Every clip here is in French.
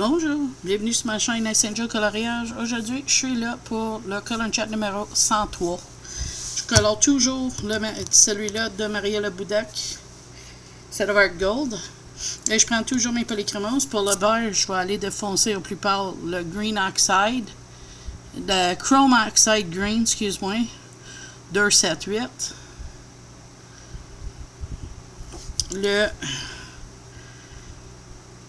Bonjour, bienvenue sur ma chaîne Angel Coloriage. Aujourd'hui, je suis là pour le Color Chat numéro 103. Je colore toujours celui-là de Maria Le Boudac, Silver Gold. Et je prends toujours mes polychromos. Pour le vert, je vais aller de foncé au plus pâle, le Green Oxide, le Chrome Oxide Green, excuse-moi, 278. Le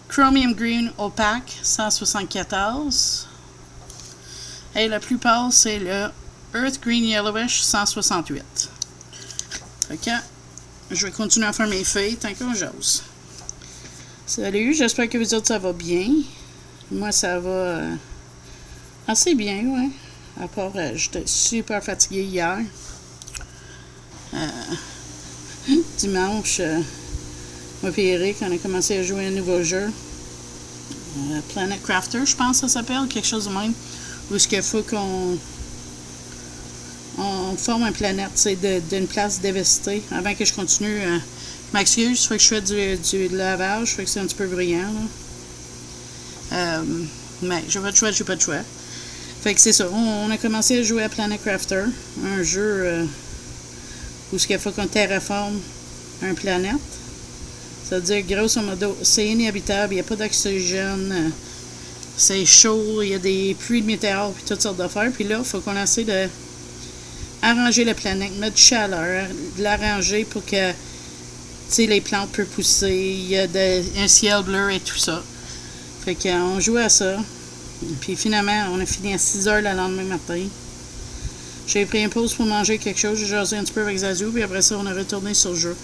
Chromium Green Opaque 174. Et le plus pâle, c'est le Earth Green Yellowish 168. Ok, je vais continuer à faire mes feuilles tant qu'on j'ose. Salut, j'espère que vous autres ça va bien. Moi ça va assez bien, ouais. À part, j'étais super fatiguée hier. Dimanche, moi et Eric, on a commencé à jouer un nouveau jeu. Planet Crafter, je pense que ça s'appelle, quelque chose de même. Où est-ce qu'il faut qu'on forme une planète, c'est d'une place dévastée. Avant que je continue, je m'excuse, faut que je fais du lavage, fait que c'est un petit peu brillant. Mais j'ai pas de choix. Fait que c'est ça, on a commencé à jouer à Planet Crafter, un jeu où est-ce qu'il faut qu'on terraforme une planète. C'est-à-dire, grosso modo, c'est inhabitable, il n'y a pas d'oxygène, c'est chaud, il y a des pluies de météores, puis toutes sortes d'affaires. Puis là, il faut qu'on essaie de arranger la planète, mettre du chaleur, l'arranger pour que les plantes peuvent pousser, il y a un ciel bleu et tout ça. Fait qu'on jouait à ça. Puis finalement, on a fini à 6 heures le lendemain matin. J'ai pris une pause pour manger quelque chose, j'ai jasé un petit peu avec Zazou, puis après ça, on a retourné sur le jeu.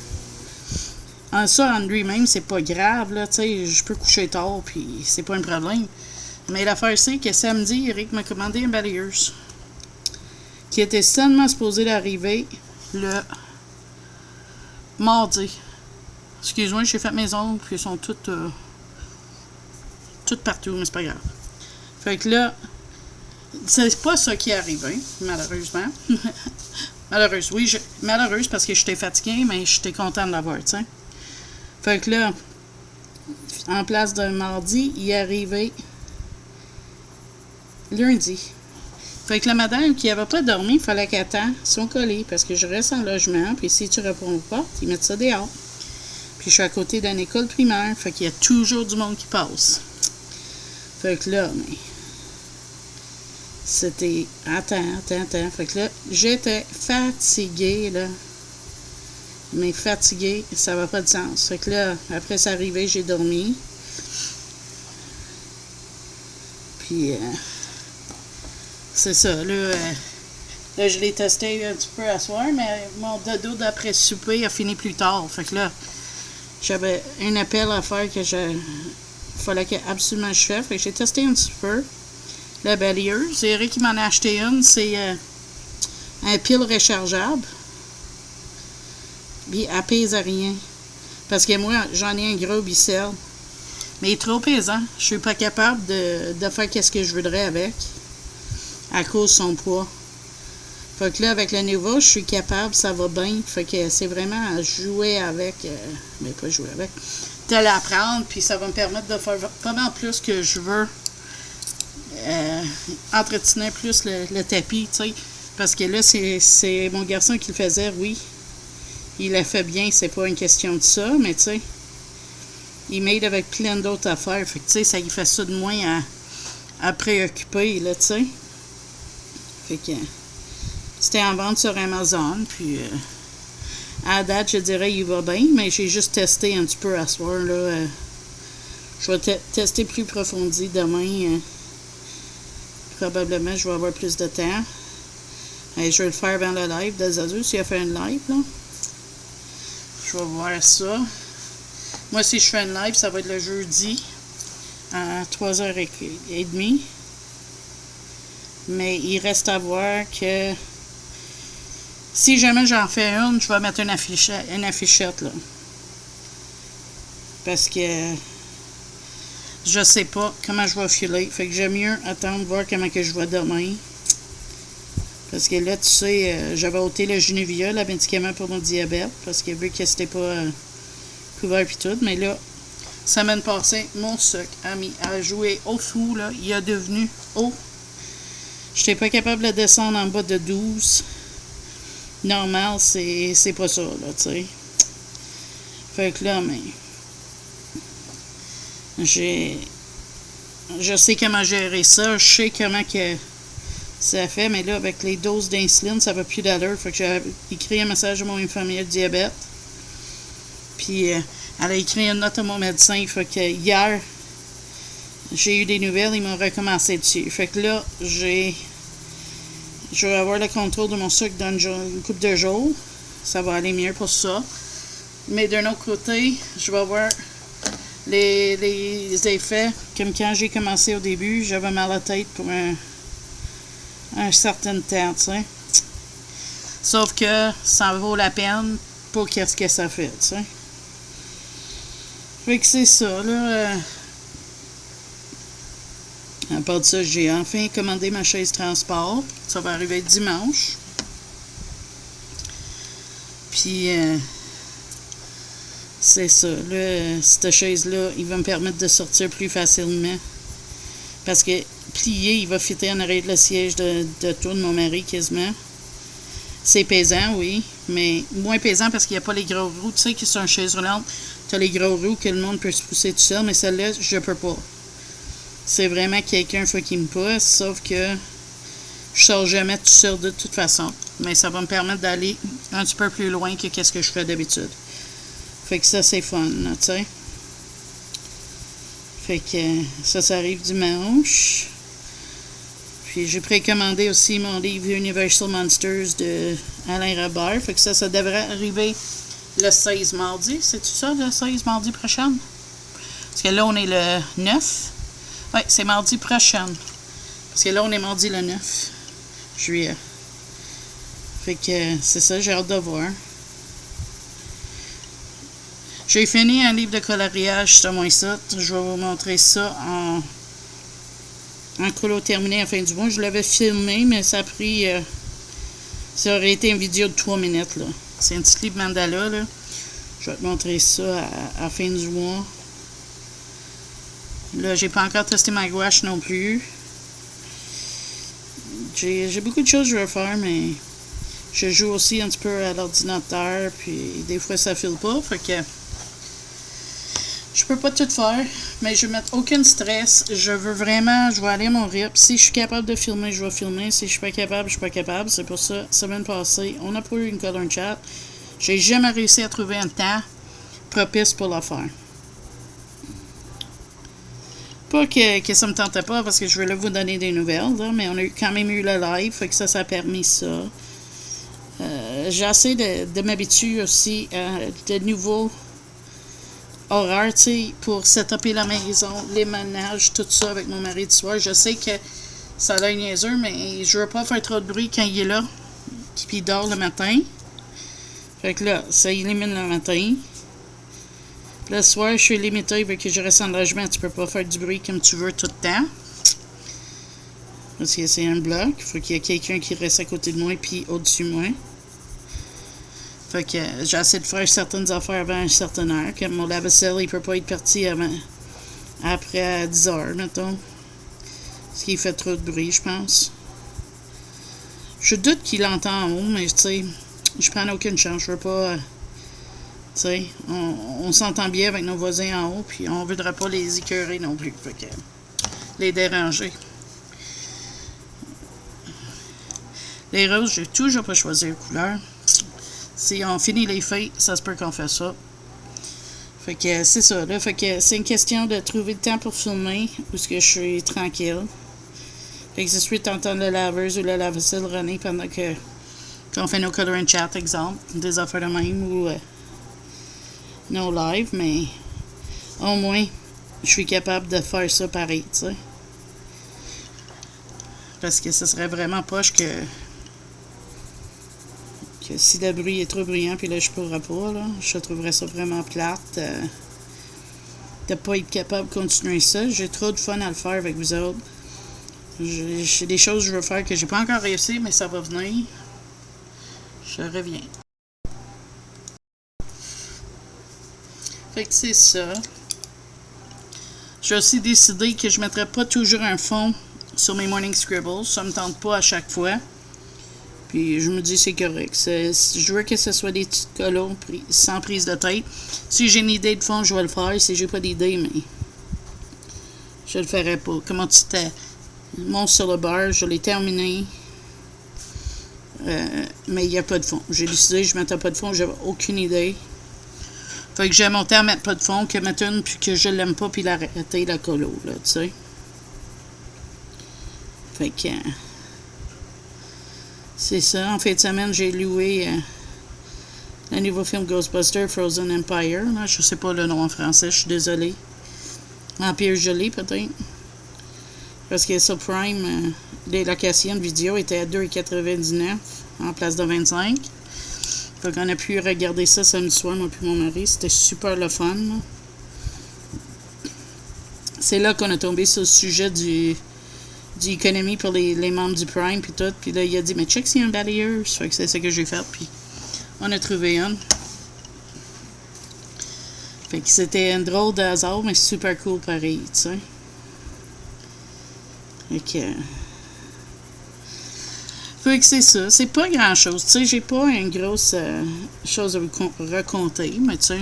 Ça, en lui-même, c'est pas grave, là, tu sais, je peux coucher tard, puis c'est pas un problème. Mais l'affaire, c'est que samedi, Eric m'a commandé une balayeuse qui était seulement supposée d'arriver le mardi. Excuse-moi, j'ai fait mes ongles, puis elles sont toutes partout, mais c'est pas grave. Fait que là, c'est pas ça qui est arrivé, malheureusement. Malheureuse parce que j'étais fatiguée, mais j'étais contente de l'avoir, tu sais. Fait que là, en place d'un mardi, il est arrivé lundi. Fait que la madame qui n'avait pas dormi, il fallait qu'elle attende son colis parce que je reste en logement, puis si tu réponds pas, ils mettent ça dehors. Puis je suis à côté d'une école primaire, fait qu'il y a toujours du monde qui passe. Fait que là, mais c'était... Attends. Fait que là, j'étais fatiguée, là. Mais fatiguée, ça va pas de sens. Fait que là, après ça arrivé, j'ai dormi. Puis, c'est ça. Là, je l'ai testé un petit peu à soir, mais mon dodo d'après souper a fini plus tard. Fait que là, j'avais un appel à faire que fallait que absolument je fasse. Fait que j'ai testé un petit peu la balayeuse. C'est Eric qui m'en a acheté une. C'est un pile rechargeable. Puis elle pèse à rien. Parce que moi, j'en ai un gros bicelle. Mais il est trop pesant. Je suis pas capable de faire qu'est-ce que je voudrais avec. À cause de son poids. Fait que là, avec le nouveau, je suis capable, ça va bien. Fait que c'est vraiment à jouer avec. Mais pas jouer avec. De l'apprendre, puis ça va me permettre de faire vraiment plus que je veux. Entretenir plus le tapis, tu sais. Parce que là, c'est mon garçon qui le faisait, oui. Il l'a fait bien, c'est pas une question de ça, mais tu sais, il m'aide avec plein d'autres affaires. Fait que tu sais, ça lui fait ça de moins à préoccuper, là, tu sais. Fait que c'était en vente sur Amazon, puis à date, je dirais, il va bien, mais j'ai juste testé un petit peu à soir, là. Je vais tester plus approfondi demain. Probablement, je vais avoir plus de temps. Et je vais le faire avant le live de Zazou, s'il a fait un live, là. Je vais voir ça. Moi, si je fais un live, ça va être le jeudi à 3h30. Mais il reste à voir que si jamais j'en fais une, je vais mettre une affichette là. Parce que je sais pas comment je vais filer. Fait que j'aime mieux attendre voir comment que je vais demain. Parce que là, tu sais, j'avais ôté le Genevia, le médicament pour mon diabète, parce que vu que c'était pas couvert puis tout, mais là, Semaine passée, mon sucre a joué au fou, là. Il est devenu haut. Je n'étais pas capable de descendre en bas de 12. Normal, c'est pas ça, là, tu sais. Fait que là, mais... Je sais comment gérer ça. Je sais comment que ça fait. Mais là, avec les doses d'insuline, ça va plus d'allure. Fait que j'ai écrit un message à mon infirmière de diabète. Puis, elle a écrit une note à mon médecin. Fait que hier, j'ai eu des nouvelles. Ils m'ont recommencé dessus. Fait que là, je vais avoir le contrôle de mon sucre dans une couple de jours. Ça va aller mieux pour ça. Mais d'un autre côté, je vais avoir les effets. Comme quand j'ai commencé au début, j'avais mal à la tête pour un certain temps, tu sais. Sauf que ça vaut la peine pour qu'est-ce que ça fait, tu sais. Fait que c'est ça, là. À part de ça, j'ai enfin commandé ma chaise transport. Ça va arriver dimanche. Puis, c'est ça. Là, cette chaise-là, il va me permettre de sortir plus facilement. Parce que plié, il va fitter en arrière de le siège de tout de mon mari quasiment. C'est pesant, oui, mais moins pesant parce qu'il n'y a pas les gros roues. Tu sais que c'est une chaise roulante, tu as les gros roues que le monde peut se pousser tout seul, mais celle-là, je peux pas. C'est vraiment quelqu'un faut qu'il me pousse, sauf que je sors jamais tout seul de toute façon. Mais ça va me permettre d'aller un petit peu plus loin que qu'est-ce que je fais d'habitude. Fait que ça, c'est fun, tu sais. Fait que ça arrive dimanche. Puis j'ai précommandé aussi mon livre Universal Monsters de Alain Robert. Fait que ça devrait arriver le 16 mardi. C'est-tu ça, le 16 mardi prochain? Parce que là, on est le 9. Oui, c'est mardi prochain. Parce que là, on est mardi le 9 juillet. Fait que c'est ça, j'ai hâte de voir. J'ai fini un livre de coloriage, c'est moins ça. Je vais vous montrer ça en colo terminé à la fin du mois. Je l'avais filmé, mais ça a pris... ça aurait été une vidéo de 3 minutes, là. C'est un petit livre mandala, là. Je vais te montrer ça à la fin du mois. Là, j'ai pas encore testé ma gouache non plus. J'ai beaucoup de choses que je veux faire, mais je joue aussi un petit peu à l'ordinateur, puis des fois ça file pas, fait que je peux pas tout faire, mais je vais mettre aucun stress. Je vais aller à mon rythme. Si je suis capable de filmer, je vais filmer. Si je suis pas capable, je suis pas capable. C'est pour ça, semaine passée, on n'a pas eu une color chat. J'ai jamais réussi à trouver un temps propice pour le faire. Pas que ça me tentait pas, parce que je voulais vous donner des nouvelles, là, mais on a quand même eu le live, fait que ça a permis ça. J'ai essayé de m'habituer aussi à de nouveaux horaires, tu sais, pour setuper la maison, les ménages, tout ça avec mon mari du soir. Je sais que ça a l'air niaiseux, mais je veux pas faire trop de bruit quand il est là, puis il dort le matin. Fait que là, ça élimine le matin. Puis le soir, je suis limité, vu que je reste en logement, tu peux pas faire du bruit comme tu veux tout le temps. Parce que c'est un bloc, il faut qu'il y ait quelqu'un qui reste à côté de moi, puis au-dessus de moi. Fait que j'essaie de faire certaines affaires avant une certaine heure. Comme mon lave-vaisselle, il peut pas être parti après 10 heures, mettons. Parce qu'il fait trop de bruit, je pense. Je doute qu'il entend en haut, mais tu sais, je prends aucune chance. Je veux pas... tu sais, on s'entend bien avec nos voisins en haut, puis on voudrait pas les écœurer non plus. Fait que les déranger. Les roses, j'ai toujours pas choisi la couleur. Si on finit les feuilles, ça se peut qu'on fait ça. Fait que c'est ça, là. Fait que c'est une question de trouver le temps pour filmer, où est-ce que je suis tranquille. Fait que je suis d'entendre le laveuse ou le lave-vaisselle runner pendant qu'on fait nos color and chat, exemple, des affaires de même, ou nos live, mais au moins, je suis capable de faire ça pareil, tu sais. Parce que ce serait vraiment poche que si le bruit est trop bruyant, puis là, je pourrais pas, là. Je trouverais ça vraiment plate de pas être capable de continuer ça. J'ai trop de fun à le faire avec vous autres. J'ai des choses que je veux faire que j'ai pas encore réussi, mais ça va venir. Je reviens. Fait que c'est ça. J'ai aussi décidé que je ne mettrais pas toujours un fond sur mes morning scribbles. Ça me tente pas à chaque fois. Puis je me dis c'est correct. Je veux que ce soit des petites colos sans prise de tête. Si j'ai une idée de fond, je vais le faire. Si j'ai pas d'idée, mais je le ferai pas. Comment tu t'es monte sur le bar, je l'ai terminé. Mais il n'y a pas de fond. J'ai décidé que je ne mettais pas de fond, j'avais aucune idée. Fait que j'ai monté à mettre pas de fond, que mettre une, puis que je l'aime pas, puis l'arrêter la colo, là, tu sais. Fait que c'est ça. En fin de semaine, j'ai loué le nouveau film Ghostbusters Frozen Empire. Là. Je sais pas le nom en français, je suis désolée. Empire gelé, peut-être. Parce que sur Prime, les locations de vidéo étaient à 2,99 en place de 25. Fait qu'on a pu regarder ça samedi soir, moi puis mon mari. C'était super le fun. Là. C'est là qu'on a tombé sur le sujet du économie pour les membres du Prime puis tout. Puis là, il a dit, mais check s'il y a un balayeuse. Fait que c'est ça que j'ai fait. Puis on a trouvé une. Fait que c'était un drôle de hasard, mais super cool pareil, tu sais. Fait que c'est ça. C'est pas grand-chose. Tu sais, j'ai pas une grosse chose à vous raconter, mais tu sais,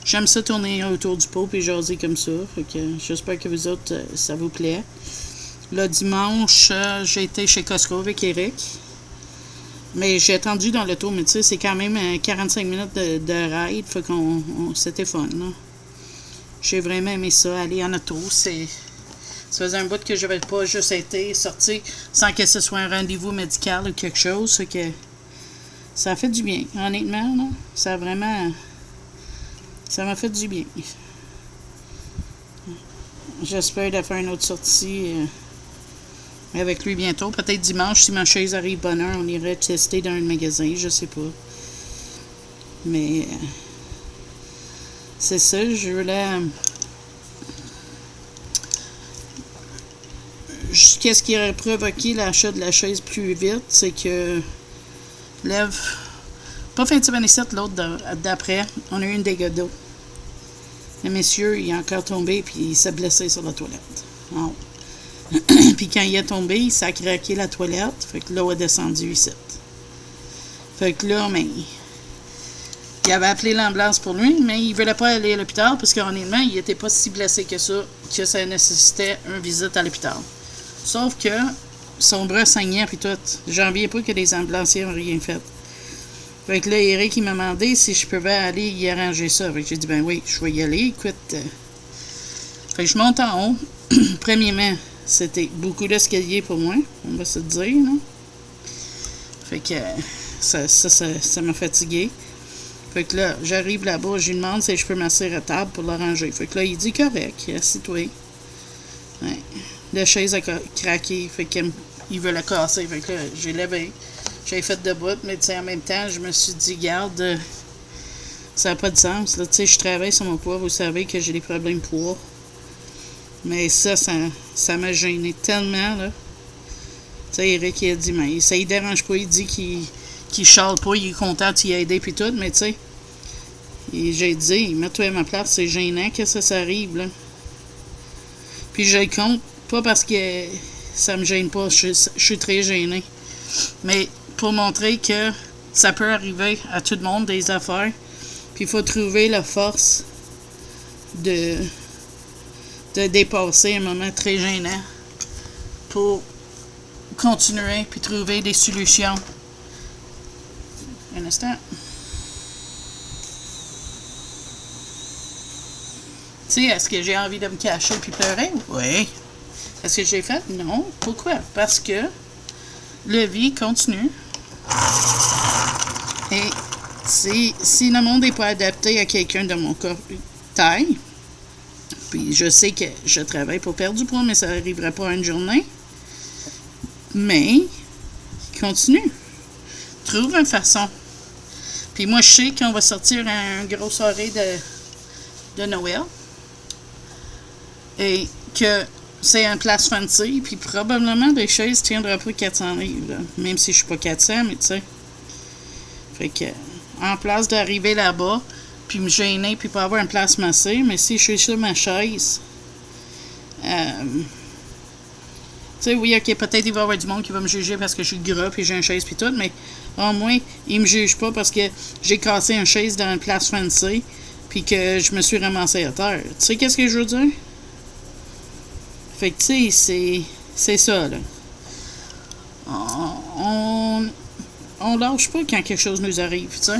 j'aime ça tourner autour du pot et jaser comme ça. Fait que j'espère que vous autres, ça vous plaît. Le dimanche, j'ai été chez Costco avec Eric. Mais j'ai attendu dans l'auto, mais tu sais, c'est quand même 45 minutes de ride. Fait qu'on c'était fun, là. J'ai vraiment aimé ça, aller en auto. Ça faisait un bout que je n'avais pas juste été sorti sans que ce soit un rendez-vous médical ou quelque chose. Que ça a fait du bien, honnêtement. Là, ça m'a fait du bien. J'espère de faire une autre sortie avec lui bientôt. Peut-être dimanche, si ma chaise arrive bonne heure, on irait tester dans un magasin. Je sais pas. Mais c'est ça, je voulais... Qu'est-ce qui aurait provoqué l'achat de la chaise plus vite, c'est que pas fin de semaine ici, l'autre d'après, on a eu une dégât d'eau. Le monsieur, il est encore tombé puis il s'est blessé sur la toilette. Oh. Puis quand il est tombé, il s'est craqué la toilette, fait que l'eau a descendu ici. Fait que là, mais il avait appelé l'ambulance pour lui, mais il voulait pas aller à l'hôpital parce qu'honnêtement, il était pas si blessé que ça nécessitait une visite à l'hôpital. Sauf que son bras saignait puis tout. J'en reviens pas que les ambulanciers n'ont rien fait. Fait que là, Eric, il m'a demandé si je pouvais aller y arranger ça. Fait que j'ai dit, ben oui, je vais y aller. Écoute. Fait que je monte en haut. Premièrement, c'était beaucoup d'escalier pour moi, on va se dire, là. Fait que ça m'a fatigué. Fait que là, j'arrive là-bas, je lui demande si je peux m'asseoir à table pour l'arranger. Fait que là, il dit correct, assis-toi. Ouais. La chaise a craqué, fait qu'il veut la casser. Fait que là, j'ai levé. J'ai fait debout, mais tu sais, en même temps, je me suis dit, garde, ça n'a pas de sens. Tu sais, je travaille sur mon poids, vous savez que j'ai des problèmes de poids. Mais ça m'a gêné tellement, là. Tu sais, Eric, il a dit, mais ça ne dérange pas, il dit qu'il chiale pas, il est content de t'y aider, puis tout, mais tu sais, j'ai dit, mets-toi à ma place, c'est gênant que ça arrive, là. Puis je le compte, pas parce que ça me gêne pas, je suis très gênée. Mais pour montrer que ça peut arriver à tout le monde, des affaires. Puis il faut trouver la force de dépasser un moment très gênant pour continuer puis trouver des solutions. Un instant. Tu sais, est-ce que j'ai envie de me cacher puis pleurer? Oui. Est-ce que j'ai fait? Non. Pourquoi? Parce que la vie continue. Et si le monde n'est pas adapté à quelqu'un de mon corps taille, puis je sais que je travaille pour perdre du poids, mais ça n'arriverait pas une journée. Mais, continue. Trouve une façon. Puis moi, je sais qu'on va sortir une grosse soirée de Noël. Et que c'est un place fancy, puis probablement des chaises ne tiendront pas 400 livres, là. Même si je suis pas 400, mais tu sais. Fait que, en place d'arriver là-bas, puis me gêner, puis pas avoir une place massée, mais si je suis sur ma chaise, Tu sais, oui, ok, peut-être il va y avoir du monde qui va me juger parce que je suis gras et j'ai une chaise puis tout, mais au moins, il me juge pas parce que j'ai cassé une chaise dans une place fancy puis que je me suis ramassé à terre. Tu sais qu'est-ce que je veux dire? Fait que, tu sais, c'est ça, là. On lâche pas quand quelque chose nous arrive, tu sais.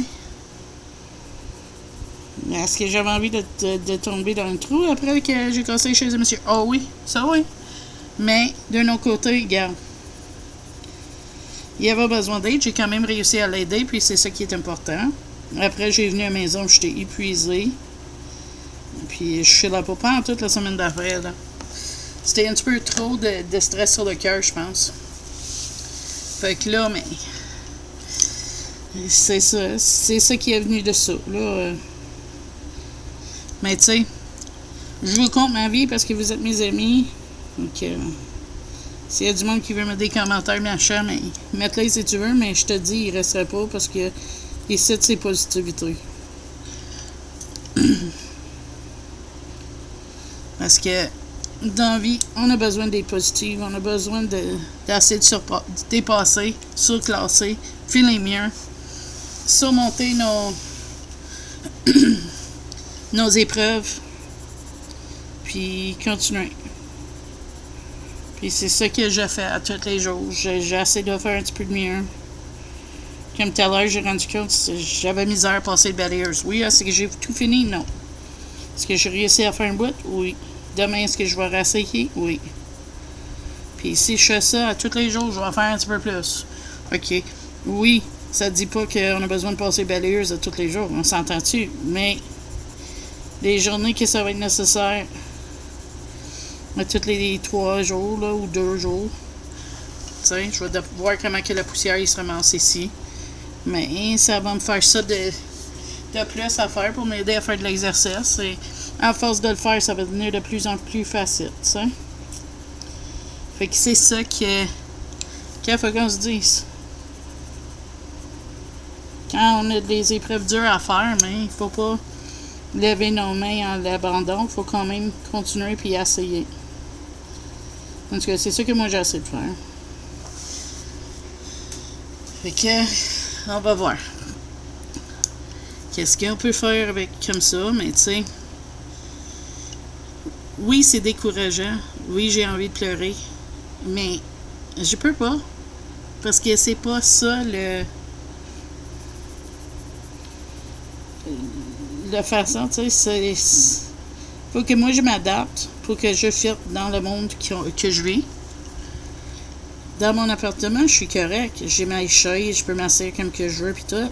Est-ce que j'avais envie de tomber dans le trou après que j'ai cassé les chaises de monsieur? Oh oui, ça oui. Mais, d'un autre côté, regarde. Il avait besoin d'aide, j'ai quand même réussi à l'aider, puis c'est ça qui est important. Après, j'ai venu à la maison, j'étais épuisée. Puis, je suis là pas en toute la semaine d'après, là. C'était un petit peu trop de stress sur le cœur, je pense. Fait que là, mais... C'est ça qui est venu de ça, là. Mais, tu sais, je vous compte ma vie parce que vous êtes mes amis. Donc, s'il y a du monde qui veut mettre des commentaires, machin, mais mets-les si tu veux, mais je te dis, il ne resterait pas parce que ici, c'est positivité. Parce que dans la vie, on a besoin d'être positif, on a besoin d'essayer de dépasser, surclasser, filer mieux, surmonter nos épreuves, puis continuer. Puis c'est ça que je fais à tous les jours. J'essaie de faire un petit peu de mieux. Comme tout à l'heure, j'ai rendu compte que j'avais misère à passer le balayeur. Oui, est-ce que j'ai tout fini? Non. Est-ce que j'ai réussi à faire un bout? Oui. Demain, est-ce que je vais réessayer? Oui. Puis si je fais ça à tous les jours, je vais faire un petit peu plus. OK. Oui, ça ne dit pas qu'on a besoin de passer le balayeur à tous les jours. On s'entend-tu? Mais les journées que ça va être nécessaire... à tous les 3 jours, là, ou 2 jours. Tu sais, je vais voir comment que la poussière il se ramasse ici. Mais ça va me faire ça de plus à faire pour m'aider à faire de l'exercice. Et à force de le faire, ça va devenir de plus en plus facile, tu sais. Fait que c'est ça qu'il faut qu'on se dise. Quand on a des épreuves dures à faire, mais il faut pas lever nos mains en l'abandon. Il faut quand même continuer puis essayer. En tout cas, c'est ça que moi j'ai essayé de faire. Fait que, on va voir. Qu'est-ce qu'on peut faire avec comme ça, mais tu sais. Oui, c'est décourageant. Oui, j'ai envie de pleurer. Mais je peux pas. Parce que c'est pas ça la façon, tu sais, faut que moi je m'adapte pour que je fitte dans le monde que je vis. Dans mon appartement, je suis correct. J'ai ma chaise, je peux m'asseoir comme que je veux pis tout.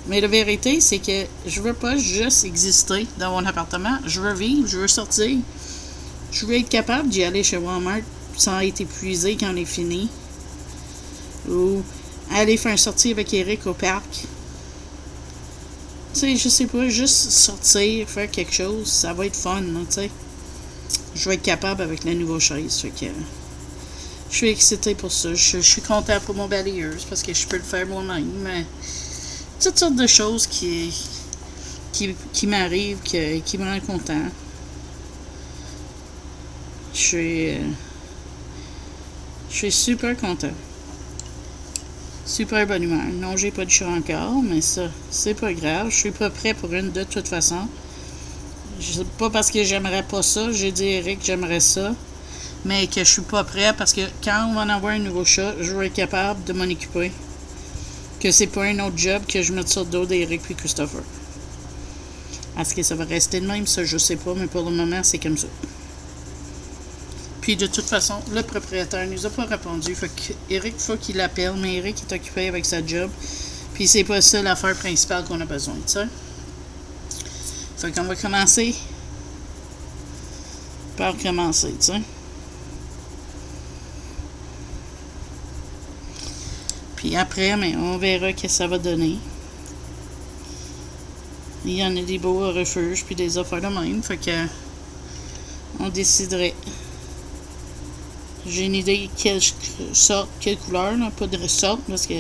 Mais la vérité, c'est que je veux pas juste exister dans mon appartement. Je veux vivre, je veux sortir. Je veux être capable d'y aller chez Walmart sans être épuisé quand on est fini. Ou aller faire une sortie avec Eric au parc. Tu sais, je sais pas, juste sortir, faire quelque chose, ça va être fun, tu sais. Je vais être capable avec la nouvelle chaise, fait que... Je suis excitée pour ça. Je suis contente pour mon balayeuse parce que je peux le faire moi-même, mais... Toutes sortes de choses qui m'arrivent, qui me rendent content. Je suis super content. Super bonne humeur. Non, j'ai pas de chat encore, mais ça, c'est pas grave. Je suis pas prêt pour une de toute façon. Pas parce que j'aimerais pas ça. J'ai dit à Eric que j'aimerais ça. Mais que je suis pas prêt parce que quand on va en avoir un nouveau chat, je vais être capable de m'en occuper. Que c'est pas un autre job que je mette sur le dos d'Eric puis Christopher. Est-ce que ça va rester de même? Ça, je sais pas, mais pour le moment, c'est comme ça. Puis de toute façon, le propriétaire nous a pas répondu. Fait que Eric, faut qu'il l'appelle, mais Eric est occupé avec sa job. Puis c'est pas ça l'affaire principale qu'on a besoin, tu sais. Fait qu'on va commencer par commencer, tu sais. Puis après, mais on verra ce que ça va donner. Il y en a des beaux refuges puis des affaires de même. Fait que on déciderait. J'ai une idée quelle sorte, quelle couleur, là, pas de sorte, parce que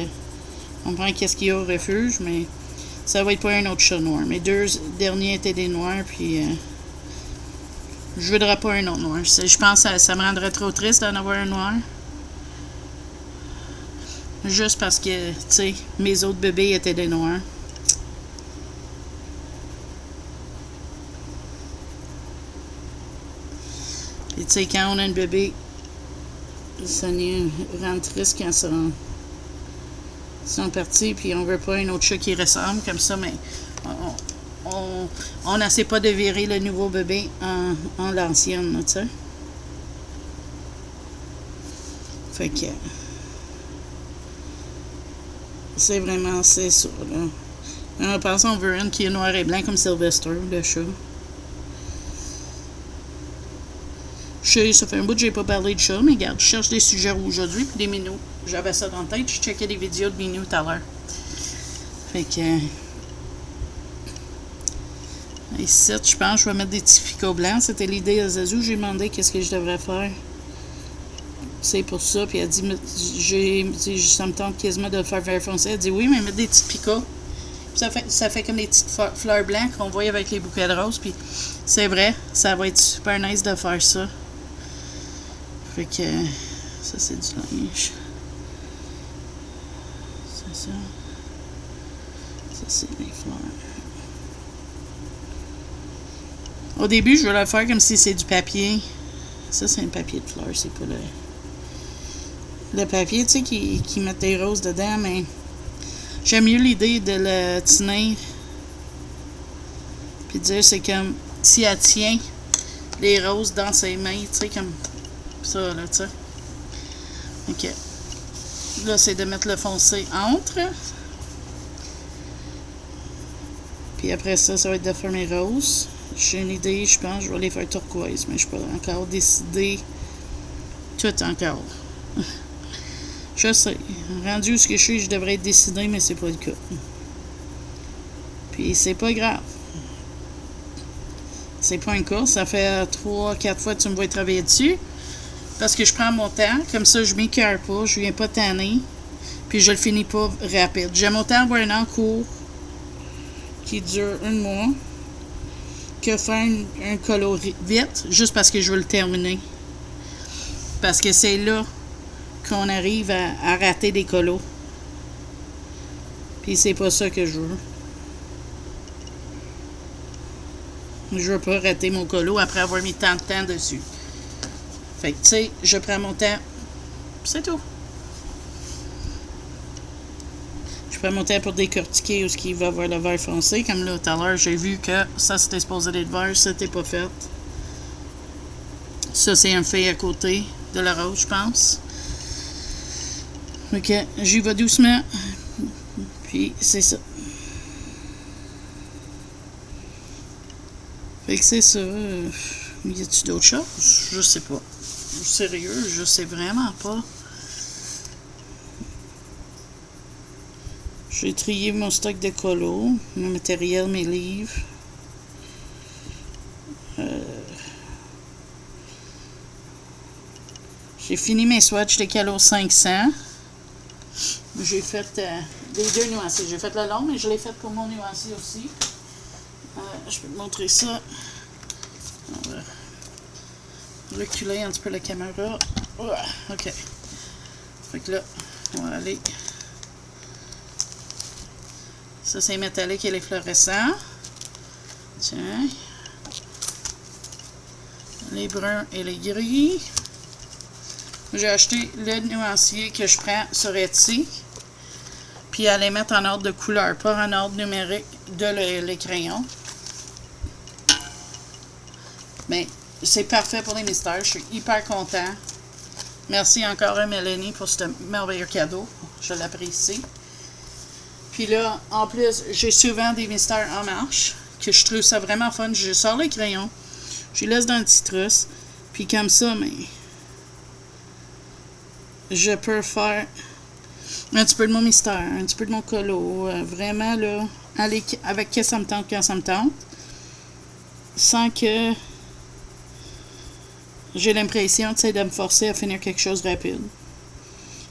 on prend qu'est-ce qu'il y a au refuge, mais ça va être pas un autre chat noir. Mes 2 derniers étaient des noirs, puis Je voudrais pas un autre noir. Je pense que ça me rendrait trop triste d'en avoir un noir. Juste parce que, tu sais, mes autres bébés étaient des noirs. Et tu sais, quand on a un bébé, ça nous rend triste quand ils sont partis, puis on veut pas un autre chat qui ressemble comme ça, mais on n'essaie pas de virer le nouveau bébé en l'ancienne, tu sais. Fait que c'est vraiment, c'est ça, là. On pense qu'on veut une qui est noir et blanc comme Sylvester, le chat. Ça fait un bout que j'ai pas parlé de chat, mais regarde, je cherche des sujets aujourd'hui, puis des minous. J'avais ça dans la tête, je checkais des vidéos de minous tout à l'heure. Fait que... ici, je pense que je vais mettre des petits picots blancs. C'était l'idée à Zazou. J'ai demandé qu'est-ce que je devrais faire. C'est pour ça. Puis elle dit, ça me tente quasiment de le faire vert foncé. Elle dit, oui, mais mettre des petits picots. Ça fait comme des petites fleurs blanches qu'on voit avec les bouquets de roses. Puis c'est vrai, ça va être super nice de faire ça. Fait que ça, c'est du linge. C'est ça. Ça, c'est les fleurs. Au début, je veux le faire comme si c'est du papier. Ça, c'est un papier de fleurs, c'est pas le papier, tu sais, qui met des roses dedans, mais j'aime mieux l'idée de le tenir. Puis dire, c'est comme si elle tient les roses dans ses mains, tu sais, comme ça, là, tu sais. Ok. Là, c'est de mettre le foncé entre. Puis après ça, ça va être de faire mes roses. J'ai une idée, je pense, je vais les faire turquoise, mais je ne suis pas encore décidé tout encore. Je sais. Rendu où ce que je devrais être décidé, mais c'est pas le cas. Puis c'est pas grave. C'est pas un cas. Ça fait 3-4 fois que tu me vois travailler dessus. Parce que je prends mon temps. Comme ça, je m'écœure pas. Je viens pas tanner. Puis je le finis pas rapide. J'aime autant avoir un an court qui dure un mois que faire un colo vite, juste parce que je veux le terminer. Parce que c'est là qu'on arrive à rater des colos. Puis c'est pas ça que je veux. Je veux pas rater mon colo après avoir mis tant de temps dessus. Fait que, tu sais, je prends mon temps. C'est tout. Je prends mon temps pour décortiquer où ce qu'il va avoir le vert foncé. Comme là, tout à l'heure, j'ai vu que ça, c'était supposé être vert. Ça, c'était pas fait. Ça, c'est un fait à côté de la rose, je pense. Ok, j'y vais doucement. Puis, c'est ça. Fait que c'est ça. Y a-tu d'autres choses? Je sais pas. Sérieux, je sais vraiment pas. J'ai trié mon stock de colos, mon matériel, mes livres. J'ai fini mes swatchs de Calo 500. J'ai fait les deux nuanciers. J'ai fait le long, mais je l'ai fait pour mon nuancier aussi. Je peux te montrer ça. On va reculer un petit peu la caméra. Ok. Fait que là, on va aller. Ça, c'est métallique et les fluorescents. Tiens. Les bruns et les gris. J'ai acheté le nuancier que je prends sur Etsy. Puis à les mettre en ordre de couleur, pas en ordre numérique de les crayons. Mais c'est parfait pour les mystères. Je suis hyper content. Merci encore à Mélanie pour ce merveilleux cadeau. Je l'apprécie. Puis là, en plus, j'ai souvent des mystères en marche, que je trouve ça vraiment fun. Je sors les crayons, je les laisse dans le petit trousse, puis comme ça, mais je peux faire un petit peu de mon mystère, un petit peu de mon colo, vraiment là, aller avec que ça me tente quand ça me tente, sans que j'ai l'impression, tu sais, de me forcer à finir quelque chose rapide.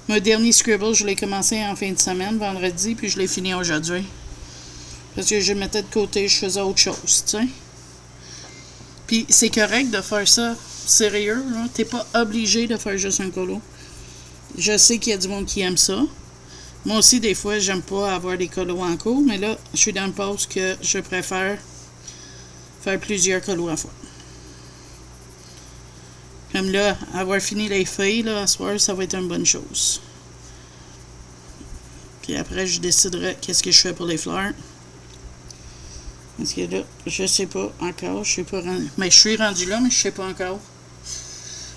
Mon dernier scribble, je l'ai commencé en fin de semaine, vendredi, puis je l'ai fini aujourd'hui. Parce que je le mettais de côté, je faisais autre chose, tu sais. Puis c'est correct de faire ça sérieux, là. T'es pas obligé de faire juste un colo. Je sais qu'il y a du monde qui aime ça. Moi aussi, des fois, j'aime pas avoir des colos en cours, mais là, je suis dans une pause que je préfère faire plusieurs colos à la fois. Comme là, avoir fini les feuilles, là, à soir, ça va être une bonne chose. Puis après, je déciderai qu'est-ce que je fais pour les fleurs. Parce que là, je sais pas encore, je sais pas rendu. Mais je suis rendu là, mais je sais pas encore.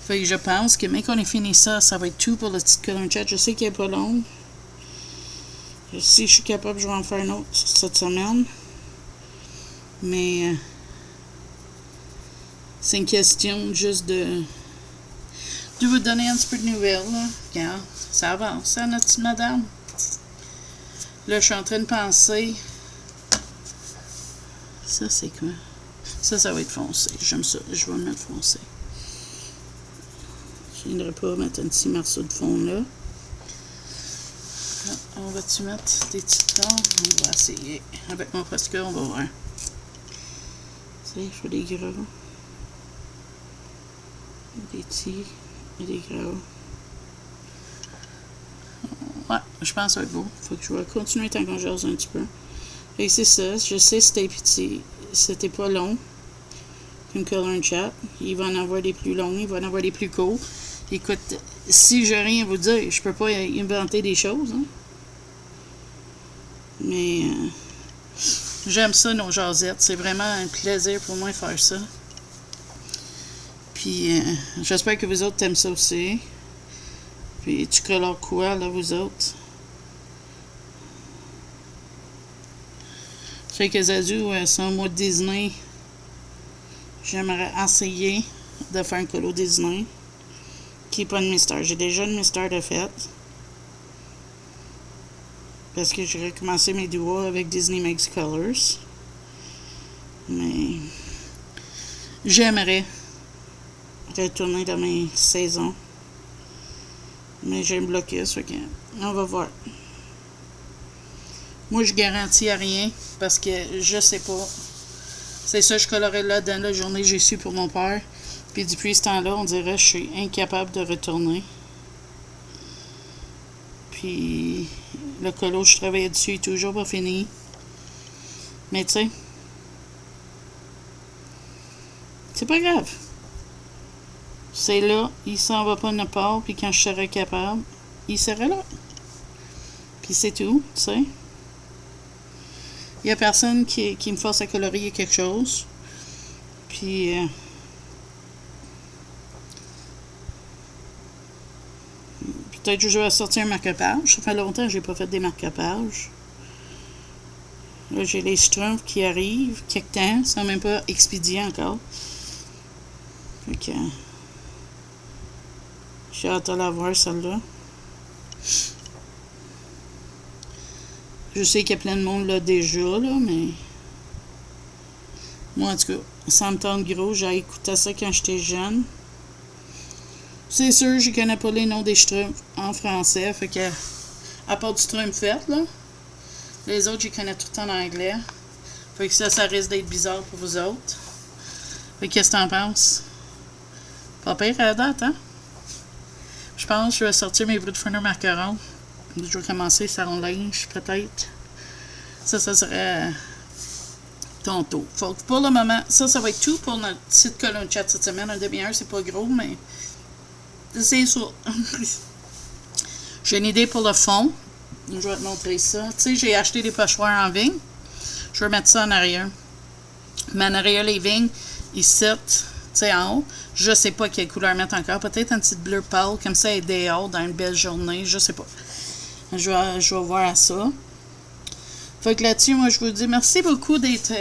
Fait que je pense que même qu'on ait fini ça, ça va être tout pour le petit colon chat. Je sais qu'il est pas long. Si je suis capable, je vais en faire une autre cette semaine. Mais c'est une question juste de vous donner un petit peu de nouvelles. Là. Regarde, ça avance, hein, notre petite madame. Là, je suis en train de penser. Ça, c'est quoi? Ça va être foncé. J'aime ça. Je vais le mettre foncé. Je ne viendrai pas mettre un petit morceau de fond là. On va-tu mettre des citrons? On va essayer. Avec mon posture, on va voir. Tu sais, je fais des gras. Des petits et des gras. Ouais, je pense que ça va être beau. Faut que je vais continuer tant qu'on jase un petit peu. Et c'est ça. Je sais que c'était petit. C'était pas long. Comme Color Chat. Il va en avoir des plus longs. Il va en avoir des plus courts. Écoute, si j'ai rien à vous dire, je peux pas inventer des choses. Hein? Mais j'aime ça, nos jasettes. C'est vraiment un plaisir pour moi de faire ça. Puis j'espère que vous autres aiment ça aussi. Puis tu colores quoi, là, vous autres? Je sais que Zazu, c'est un mois de Disney. J'aimerais essayer de faire un colo Disney. Qui n'est pas une mystère. J'ai déjà une mystère de fête. Parce que j'ai recommencé mes duos avec Disney Makes Colors. Mais j'aimerais retourner dans mes saisons. Mais j'ai un blocus, ok. On va voir. Moi, je garantis à rien parce que je sais pas. C'est ça, je colorais là dans la journée que j'ai su pour mon père. Puis depuis ce temps-là, on dirait que je suis incapable de retourner. Puis le colo, je travaillais dessus, est toujours pas fini. Mais tu sais, c'est pas grave. C'est là, il s'en va pas nulle part, puis quand je serai capable, il sera là. Puis c'est tout, tu sais. Il y a personne qui me force à colorier quelque chose. Puis peut-être que je vais sortir un marque-page. Ça fait longtemps que j'ai pas fait des marque-pages. Là, j'ai les Schtroumpfs qui arrivent quelque temps. Ils sont même pas expédiés encore. Fait que j'ai hâte de la voir, celle-là. Je sais qu'il y a plein de monde là déjà, là, mais moi, en tout cas, ça me tente gros. J'ai écouté ça quand j'étais jeune. C'est sûr, je connais pas les noms des Schtroumpfs en français, fait que, à part du Schtroumpf fait, là, les autres, je connais tout en anglais. Fait que ça risque d'être bizarre pour vous autres. Fait que, qu'est-ce que t'en penses? Pas pire à la date, hein? Je pense que je vais sortir mes Broodfurner macarons. Je vais commencer salon linge, peut-être. Ça serait tantôt. Faut que pour le moment, ça va être tout pour notre petite colonne chat cette semaine. Un demi-heure, c'est pas gros, mais c'est ça. J'ai une idée pour le fond. Je vais te montrer ça. Tu sais, j'ai acheté des pochoirs en vigne. Je vais mettre ça en arrière. Mais en arrière, les vignes, ici, tu sais, en haut, je sais pas quelle couleur mettre encore. Peut-être un petit bleu pâle, comme ça, et dehors, dans une belle journée. Je sais pas. Je vais voir à ça. Fait que là-dessus, moi, je vous dis merci beaucoup d'être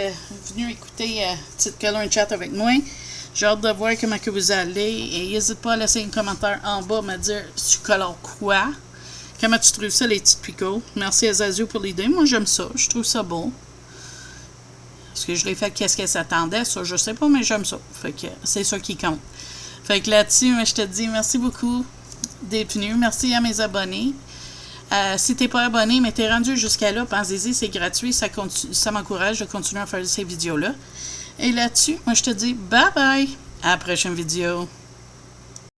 venu écouter Petite Color Chat avec moi. J'ai hâte de voir comment que vous allez. Et n'hésite pas à laisser un commentaire en bas, me dire tu colores quoi. Comment tu trouves ça, les petites picots. Merci à Zazu pour l'idée. Moi, j'aime ça. Je trouve ça beau. Parce que je l'ai fait qu'est-ce qu'elle s'attendait. Ça, je sais pas, mais j'aime ça. Fait que c'est ça qui compte. Fait que là-dessus, je te dis merci beaucoup d'être venu. Merci à mes abonnés. Si t'es pas abonné, mais t'es rendu jusqu'à là, pensez-y, c'est gratuit, ça m'encourage de continuer à faire ces vidéos-là. Et là-dessus, moi je te dis bye bye. À la prochaine vidéo.